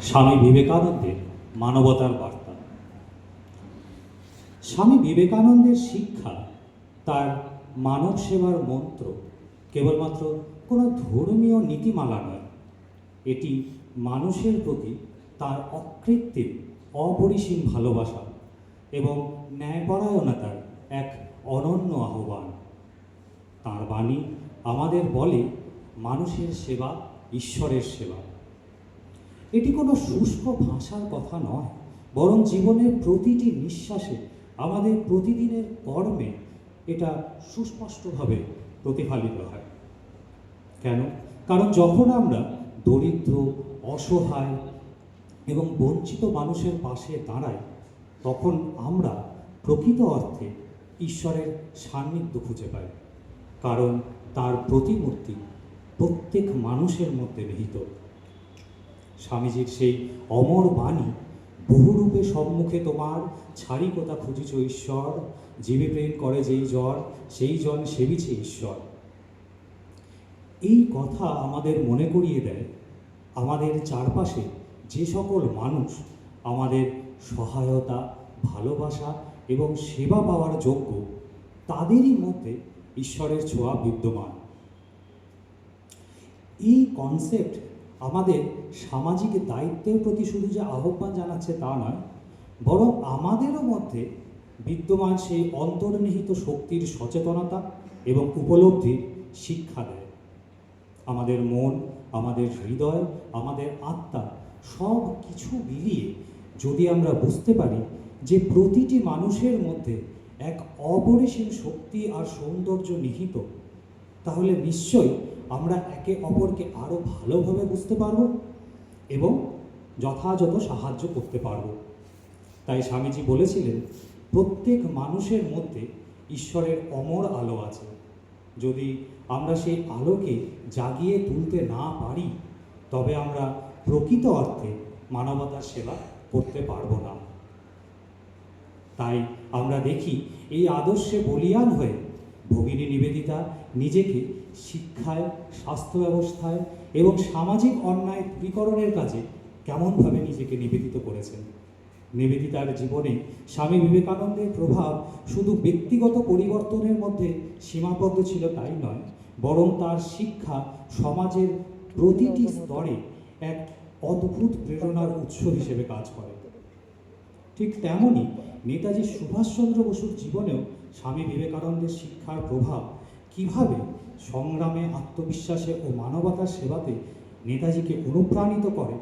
স্বামী বিবেকানন্দের মানবতার বার্তা। স্বামী বিবেকানন্দের শিক্ষা, তার মানব সেবার মন্ত্র কেবলমাত্র কোনো ধর্মীয় নীতিমালা নয়, এটি মানুষের প্রতি তার অকৃত্রিম অপরিসীম ভালোবাসা এবং ন্যায়পরায়ণতার এক অনন্য আহ্বান। তাঁর বাণী আমাদের বলে, মানুষের সেবা ঈশ্বরের সেবা। এটি কোনো শুষ্ক ভাষার কথা নয়, বরং জীবনের প্রতিটি নিঃশ্বাসে, আমাদের প্রতিদিনের কর্মে এটা সুস্পষ্টভাবে প্রতিফলিত হয়। কেন? কারণ যখন আমরা দরিদ্র, অসহায় এবং বঞ্চিত মানুষের পাশে দাঁড়াই, তখন আমরা প্রকৃত অর্থে ঈশ্বরের সান্নিধ্য খুঁজে পাই। কারণ তার প্রতিমূর্তি প্রত্যেক মানুষের মধ্যে নিহিত। স্বামীজির সেই অমর বাণী, বহুরূপে সম্মুখে তোমার, ছাড়ি কোথা খুঁজিছ ঈশ্বর, জীবে প্রেম করে যেই জন, সেই জন সেবিছে ঈশ্বর। এই কথা আমাদের মনে করিয়ে দেয়, আমাদের চারপাশে যে সকল মানুষ আমাদের সহায়তা, ভালোবাসা এবং সেবা পাওয়ার যোগ্য, তাদেরই মধ্যে ঈশ্বরের ছোঁয়া বিদ্যমান। এই কনসেপ্ট আমাদের সামাজিক দায়িত্বের প্রতি শুধু যে আহ্বান জানাচ্ছে তা নয়, বরং আমাদেরও মধ্যে বিদ্যমান সেই অন্তর্নিহিত শক্তির সচেতনতা এবং উপলব্ধির শিক্ষা দেয়। আমাদের মন, আমাদের হৃদয়, আমাদের আত্মা সব কিছু মিলিয়ে যদি আমরা বুঝতে পারি যে প্রতিটি মানুষের মধ্যে এক অপরিসীম শক্তি আর সৌন্দর্য নিহিত, তাহলে নিশ্চয়ই আমরা একে অপরকে আরও ভালোভাবে বুঝতে পারব এবং যথাযথ সাহায্য করতে পারব। তাই স্বামীজি বলেছিলেন, প্রত্যেক মানুষের মধ্যে ঈশ্বরের অমর আলো আছে। যদি আমরা সেই আলোকে জাগিয়ে তুলতে না পারি, তবে আমরা প্রকৃত অর্থে মানবতার সেবা করতে পারব না। তাই আমরা দেখি, এই আদর্শে বলীয়ান হয়ে ভগিনী নিবেদিতা নিজেকে শিক্ষায়, স্বাস্থ্য ব্যবস্থায় এবং সামাজিক অন্যায় দূরীকরণের কাজে কেমনভাবে নিজেকে নিবেদিত করেছেন। নিবেদিতার জীবনে স্বামী বিবেকানন্দের প্রভাব শুধু ব্যক্তিগত পরিবর্তনের মধ্যে সীমাবদ্ধ ছিল তাই নয়, বরং তার শিক্ষা সমাজের প্রতিটি স্তরে এক অদ্ভুত প্রেরণার উৎস হিসেবে কাজ করে। ঠিক তেমনই নেতাজি সুভাষচন্দ্র বসুর জীবনেও স্বামী বিবেকানন্দের শিক্ষার প্রভাব কিভাবে সংগ্রামে, আত্মবিশ্বাসে ও মানবতার সেবাতে নেতাজিকে অনুপ্রাণিত করে,